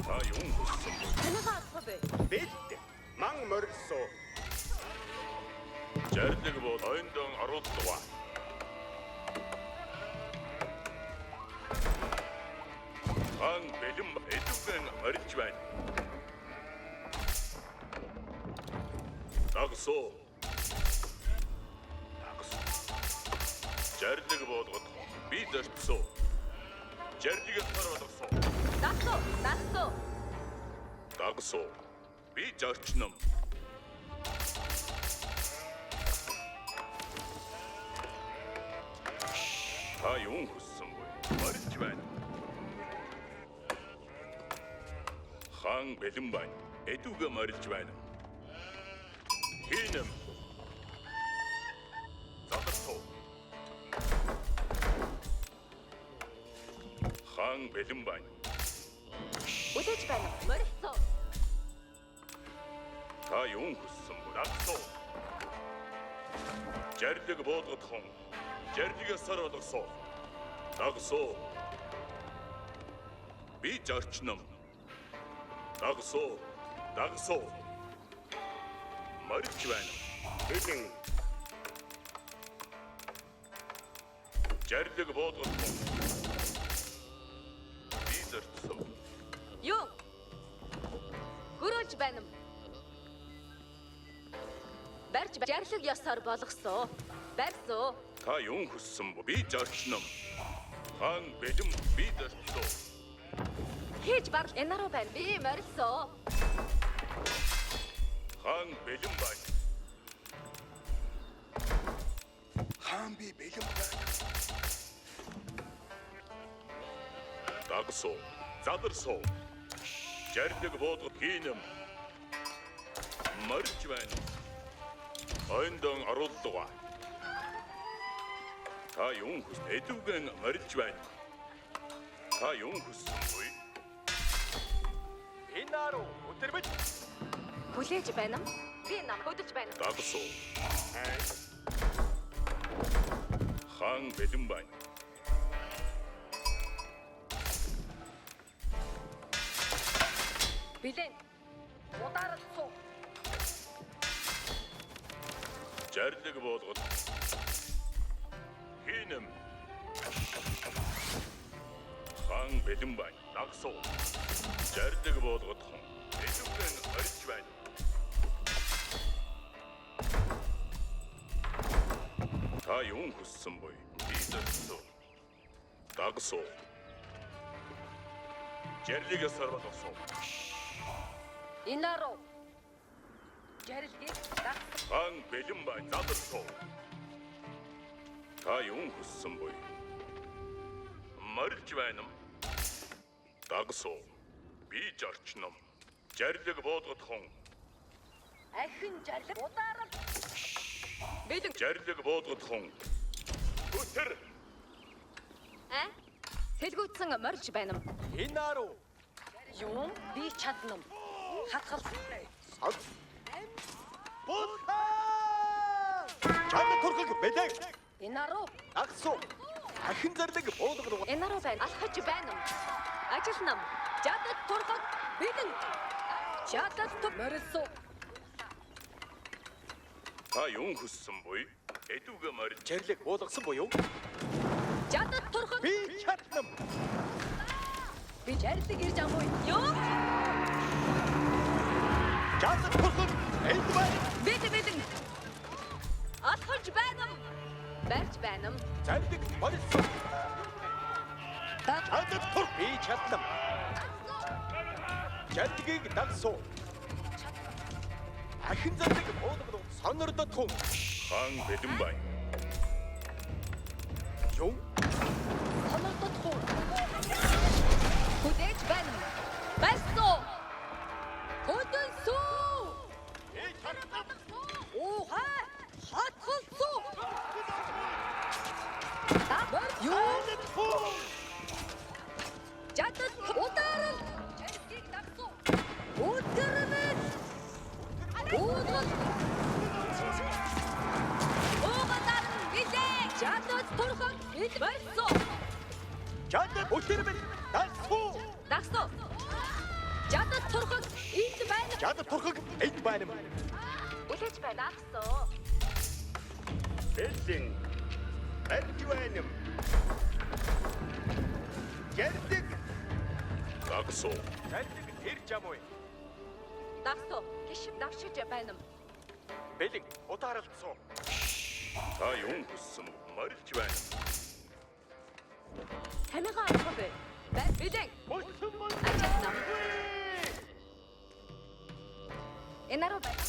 Та юм хүссэн бол Танайгаа авах бай. Бэлд ман морилсоо. жарлиг бол ойндон оруулдгаа. Хаан бэлэн эдүгэн орилж байна. Дагсуу. Жарлиг болгоод би зарцсан. Жарлиг харуулсан. Дасуу. Дагсуу. Би зарчнам. Та юм хүссэн бай. Орилж байна. Хаан бэлэн байна. Эдүгэ морилж байна. Хийнэм. Задарсуу. Хаан бэлэн байна. Үлээж байна. Морилсоо. Та юм хүссэн бай. Дагсуу. Жарлиг болгоод хон. Жарлигээс сар болгосоо. Дагсуу. Би зарчнам. Дагсуу. Морилж байна. Бэлэн Жарлиг болгоод хон. Би зарцсан. Юу? Хөрөөлж байна. Барьж жарлаг ёсоор болгосоо. Барьсуу. Та юм хүссэн бо би зарчнам. Хаан бэлэн би зарцсан. Хийж бар энаруу байна. Би морилсоо. Хаан бэлэн байна. хаан би бэлэн байна. Дагсуу. Задарсуу. Жарлиг болгоод хийнэм. Морилж байна. Ойндон оруулдгаа. Та юм хүс эдүгэн морилж байна. Та юм хүссэн буй. Инару өтөрбөж. Хүлээж байна. Би нам хөдөлж байна. Дагсуу. Хаан бэлэн байна. Билэн. Ударалцуу. Жарлиг болгоод хийнэм. Хаан бэлэн байна. Дагсуу. Жарлиг болгоод хон. Эдүгэн орилж байна. Та юм хүссэн буй. Би зарцсан. Дагсуу. Жарлигээс сар болгосоо. Инаруу. Жарлгийг дах. Хаан бэлэн байна. Задарсуу. Та юм хүссэн буй. Морилж байна. Дагсуу. Би зарчнам. Жарлиг болгоод хон. Ахин жарлаг ударал. Билэн. Жарлиг болгоод хон. Өтөр. Сэлгүүцсэн морилж байна. Инару. Юм би чаднам. Хатгал. Булха! Чамд турхаг бэлэн. Инаруу. Дагсуу. Ахин зарлиг болгоод Энаруу байна. Алхаж байна. Ажилнам. Жадад турхаг билэн. Жадад морилсоо. Та юм хүссэн буй. Эдүгэ морилж. жарлиг болгосон буюу? Жадад турхаг. Би чаднам. Би жарлаг ирж амгүй. Юу? Жадад турхаг энд байна. Билэн. Алхаж байна. Барьж байна. Зарлиг морилсон. Дад. Жадад тур би чаднам. Жадгийг дагсуу. Ахин зардаг буудагд сонордод тун. хаан бэдэн байна. Юм Сонордод хуу. Хүлээж байна. Басто. Хөдөн сүү. Ухаа. Хатгалсуу. Юу? Жадад ударал. Жадгийг дагсуу. Өдөрмөс. Уудал. Уугадар билээ. Жадад турхан хэд байсан. жадад өтөрмөл дагсуу. Дагсуу. Жадад турхан энд байна. Жадад турхаг энд байна. Үлээж байна дагсуу. Бэлэн. Аркиваним. Жаддаг Дагсуу. жаддаг тэр жамой. Дагсуу. Гişib давшиж байна. Бэлэн ударалцсан. Та юун хүссэн үү? Марилж байна. Танайгаа авах бэ. Бидэн. Болсон бол Ажилтнаа. Энаруу байна.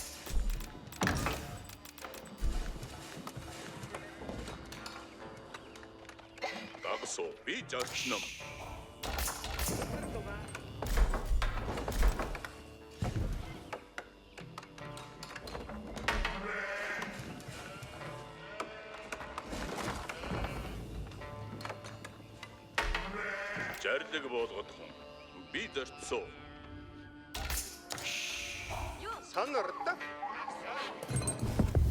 Дагсуу. Би зарчном. Жарлаг болгох хүн. Би зарцсуу. санардаг.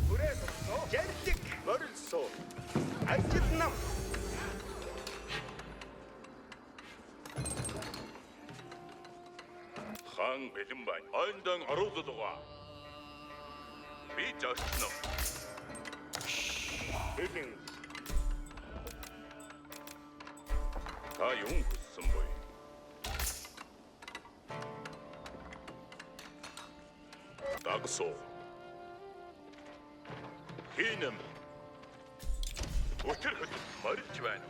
Хүрээсоо жаддаг морилсоо. Ажилтнам. хаан бэлэн байна. Ойндан оруулаад байгаа. Би зарчном. Бэлэн Та юун хүссэн бой? Дагсуу. Хийнэм. Өтөр хөт марилж байна.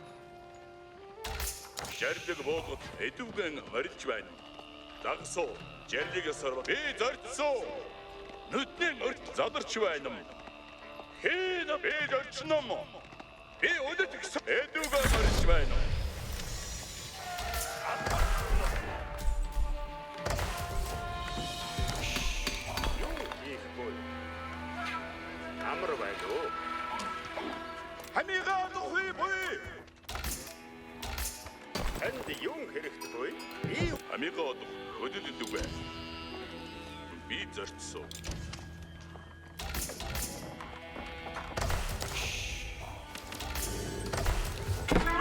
Жарлаг болгоод эдүгэн марилж байна. Дагсуу. Жарлыг сарва. Би зарцсуу. Нүдний өрт задарч байна. Хийнэм. Би зарчном. Би өдөд гисэн эдүгэн марилж байна. амар байна уу? Хамигаа нөхөй буй. Энд юм хэрэгтэй буй. Би Амигаа одох хөдөлдөг бай. Би зарцсуу.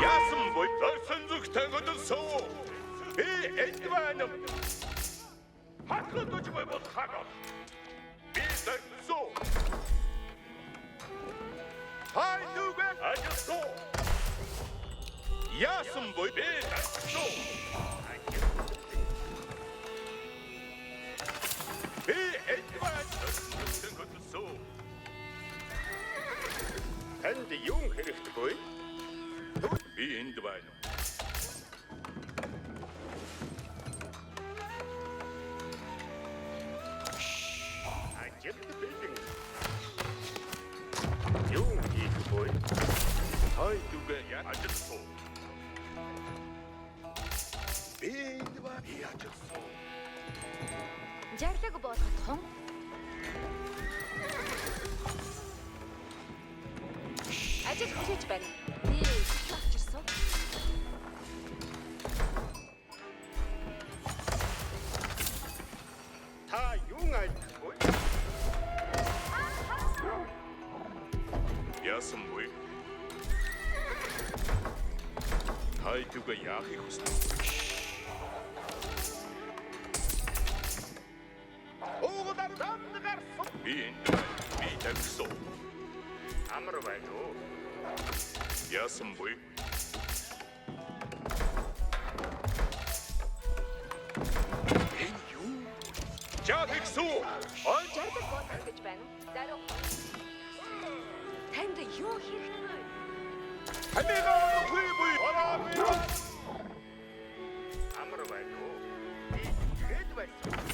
Яасан бой зарсан зүгтэн хөдөлсөө. Би энд байна. Хатлаж бай бод хагал. Би зарцсуу. Хай нүгэ ажсуу. Яасан бой би зарцсуу. Би энд байна. Зүгтэн хөдөлсөө. энд юм хэрэгтэй буй. Би энд байна. Ажилт бэлэн. Юм хийх буй. Хай нүгэ ажсуу. Би энд байна. Би ажсуу. Жарлаг болгох хүн. Ажил хүлээж байна. Би авчирсан. Та юм айдах буй. Яасан бүй? Хай нүгэ яахыг хүснэ. Уугдар дамдгаар сум. Би энд байна. Би зарцсуу. Амар байна уу? Яасан бүй? Энэ юу? Жаагсуу. Ой, жарлаг болгох гэж байна. Даруй. Танд юу хэрэгтэй? Хамигаа нөхөй буй. Ороо. Амар байна уу? хэд байсан.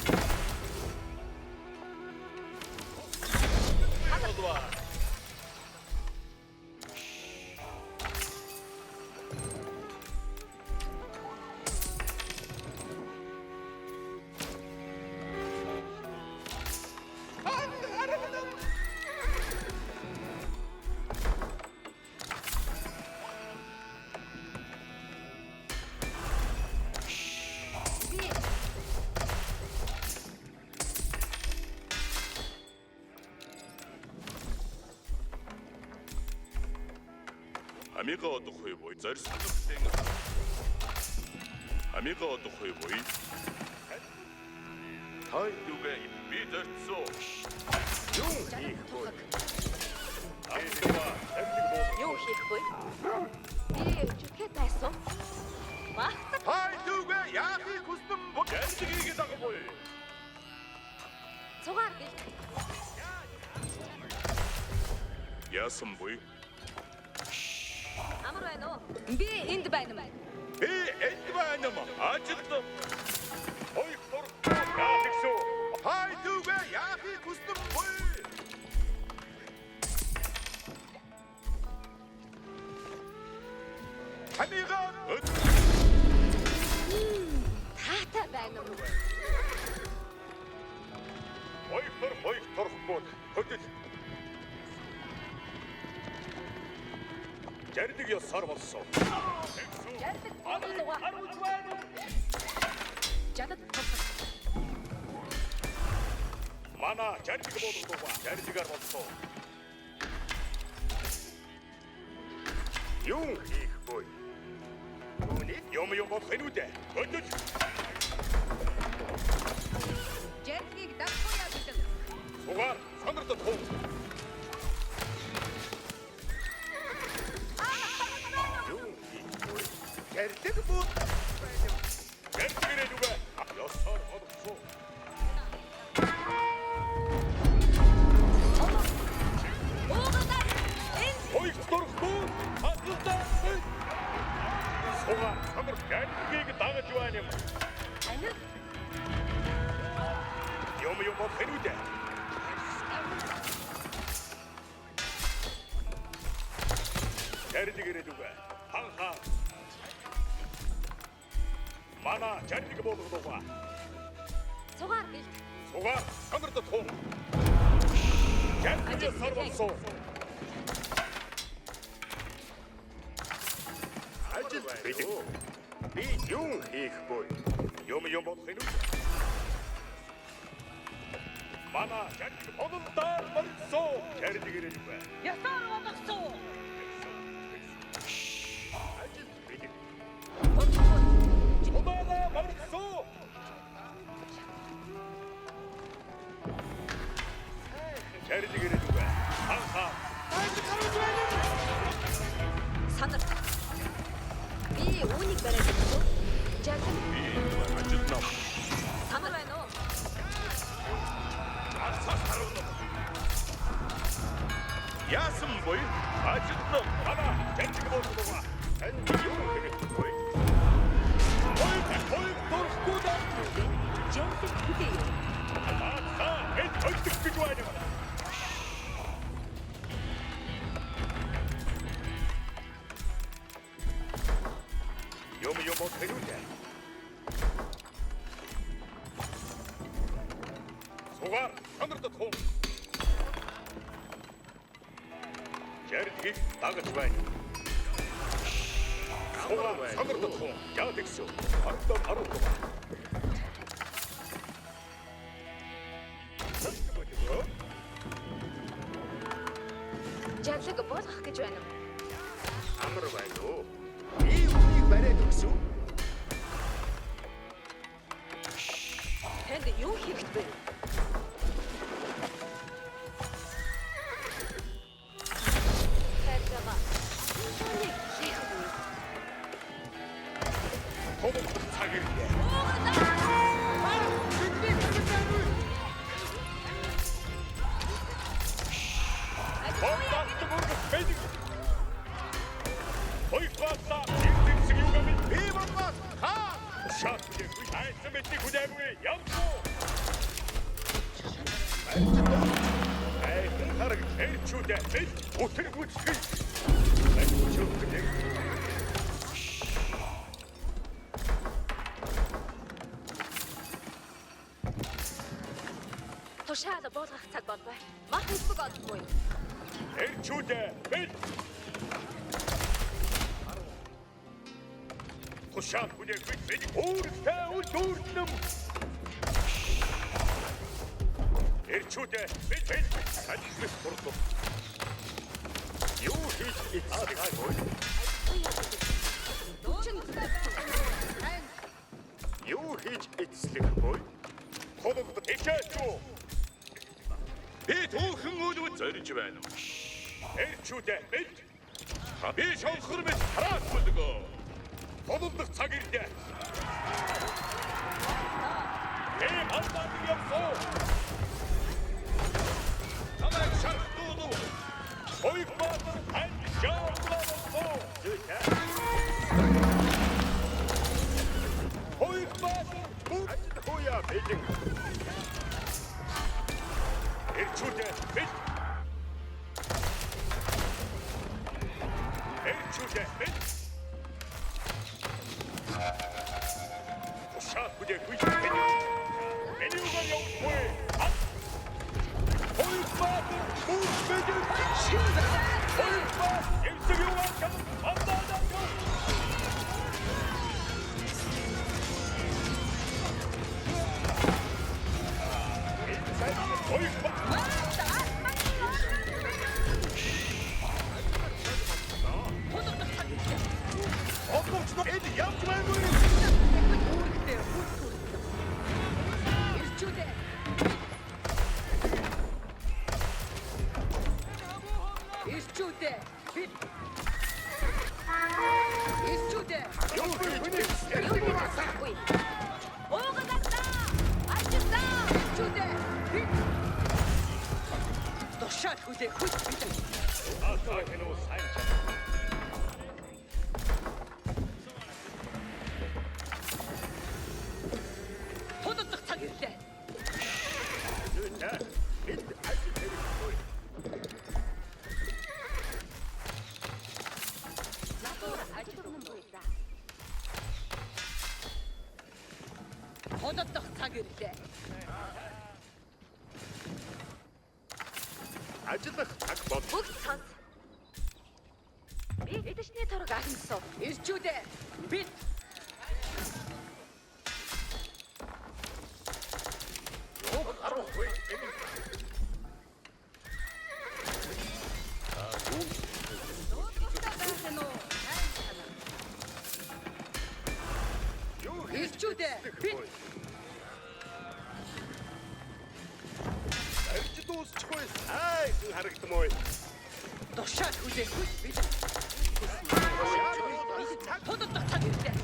Би Амига одохой бой зорьсон. Амига одохой бой. Хай дүгэ би зорьсон. Юун хийх вэ? юу хийх вэ? Би чөтгөд байсан. Бах. Хай дүгэ яахыг хүссэн бод. Янзгийг дагавгүй. Цугаар гэлт. Яасан бой? Амар байна уу? Би энд байна. Би энд байна юм. Ажилд хоёр тур яатгсуу. Хай дүгэ яахыг хүссэн бод. Амига Таатай байна уу? хоёр торхбод хөдөл. Жардаг ёсоор болсон. Ярддаг бодлого. Жадад Мана жардаг болгоо. Жардгаар болсон. Юун хийх вэ? Үүнийг Юм бод хэнүүдэ. Хөдөл. Жертгийг дагахгүй яа гэдэг. Сугаар сонирдод хуу. юун хийх вэ? Ярддаг бод. Жардгэрээ нүгэ. Ёсоор болсон. Уугаад энэ Хоёр торхбод хатгалтай. Сугаар сонир жардгийг дагаж байна юм. ань Юм бод хэнүүдэ. Жардгэрээ нүгэ. Ханхаа. Мана жардаг болгоо. цугаар гэлт. Сугаар сонирдод хуу. Жардгийг ёсоор болсон. Ажил бэлэг. Би юун хийх вэ? Юм бод хэнүүдэ. Мана жардаг бололдоор морьсоо. Жардгэрээ нүгэ. Ясаар болгосон. Ажил бэлэг. Удаа морьсоо. Жардгэрээ нүгэ. Ханхаа. Санар. Би үүнийг бариад өгсөн. Жадад Би ажилд нам. санар байна уу? Арсаа харуул. Яасан бой? Ажилд нам. Мана жардаг болгоо. Танд юун хийх вэ? Хоёр торхгүйдээ. Жадад үгүй. Аа, энэ өдөрт гэж байна. Юм бод хэнүүдэ. Сугаар сонирдод хуу. Жардгийг дагаж байна. Сугаар сонирдод хуу. Яатгсуу. Ард. Жадлаг болгох гэж байна. Амар байна уу? Би үүнийг бариад өгсөн. Танд юу хэрэгтэй вэ? Хайрцага. Үүнийг хийх үү? Том цаг ирлээ. Бомбард бүргэж байдаг. Хоёр класса зинзэг югами Би бомбас. Ха! шаа Тушаалгүй хайсан мэдээ хүлээгүй явдаа. Айхан хараг эрчүүдээ бид өтөр гүцхий. Айчуудыг Тушаал болгох цаг болбой. Мах хэлбэг олдгүй. эрчүүдээ бид тушаалгүй бид өөртөө үлдүүрнэм. Эрчүүдээ бид салхис бүрдүү. Юу хийж эцэггүй. Юу хийж эцэлэхгүй. Холбод ичээгүй. Би түүхэн өлөв зорж байна. Эрчүүдээ бид Би шонхор мэт хараахгүй. холбох цаг ирлээ. Андаа явсоо. Намайг шахтуулу. Хоёр баатар хань жааплаваа. Хоёр баатар ажил хоя бэлэн. Эрчүүдээ бид эрчүүдээ бид тушаалгүй миний угаар явахгүй. Хоёр баатар бүс бэлэн. Хоёр баатар эмсэг юугаар андаа. Хоёр баатар Онгоцно эд явж байгаагүй. Hodotdох цаг ирлээ. Ажиллах цаг бол Бүгд сонс. Би эдэшний торог ахимсав. Ирчүүдээ бид ирчүүдээ бид арж дуусчихгүй. Харагдмаа. тушаал хүлээхгүй бид hodotdох цаг ирлээ.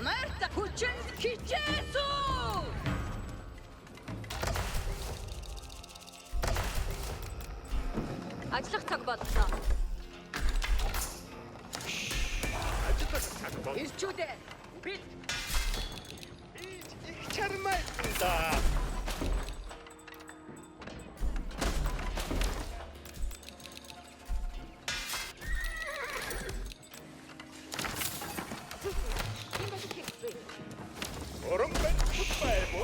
Марта хүчинд хичээсүү. Ажиллах цаг боллоо. Ажиллах цаг бол Ирчүүдээ бид их 샤르마입니다. 오른발 굿발보.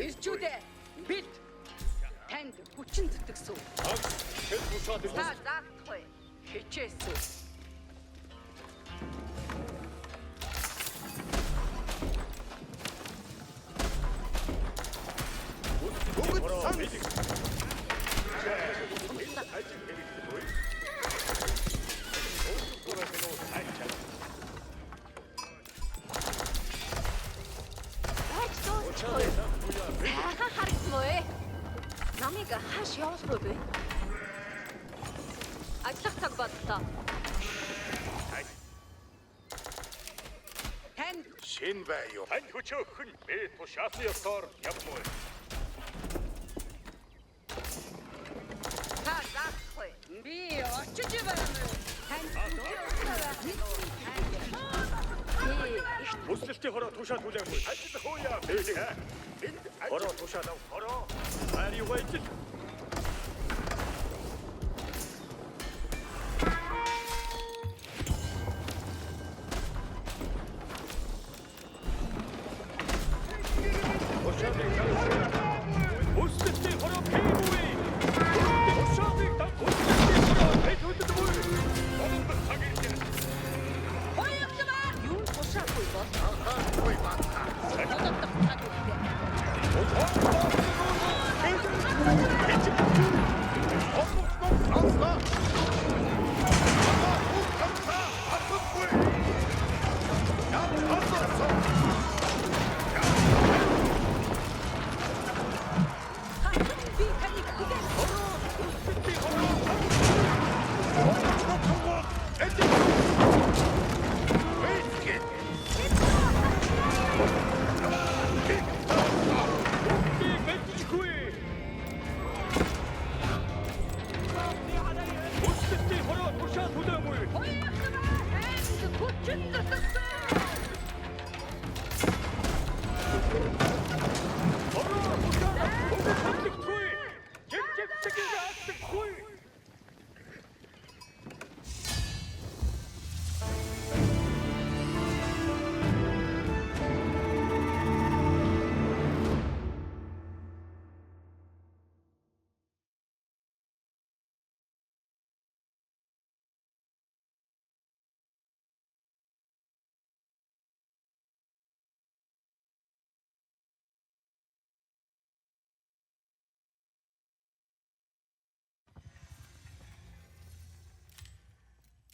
Ирчүүдээ бэлд. Танд хүчин зүтгэсэн. 제 부사들 Та заахгүй. Хичээсэн. 무긋상 Хайч дуусахгүй. Сайхан харагдсан уу ээ? Намайг хааш явуулах вэ? Ажиллах цаг боллоо. Танд 신바요. 한 후처큰 매 도샤스였어. 양모에. Та заахгүй. би очиж байна уу? Танд 무슬티 허러 도샤 도장물. 아직 호야. 허러 도샤 나 허러. 아리 와이지. 무슬티 허러 페이보이. 도샤빅 다 무슬티 허러 페이보이. 너는 그 사기지. Юу тушаахгүй бол. Тодорхой чадвартай.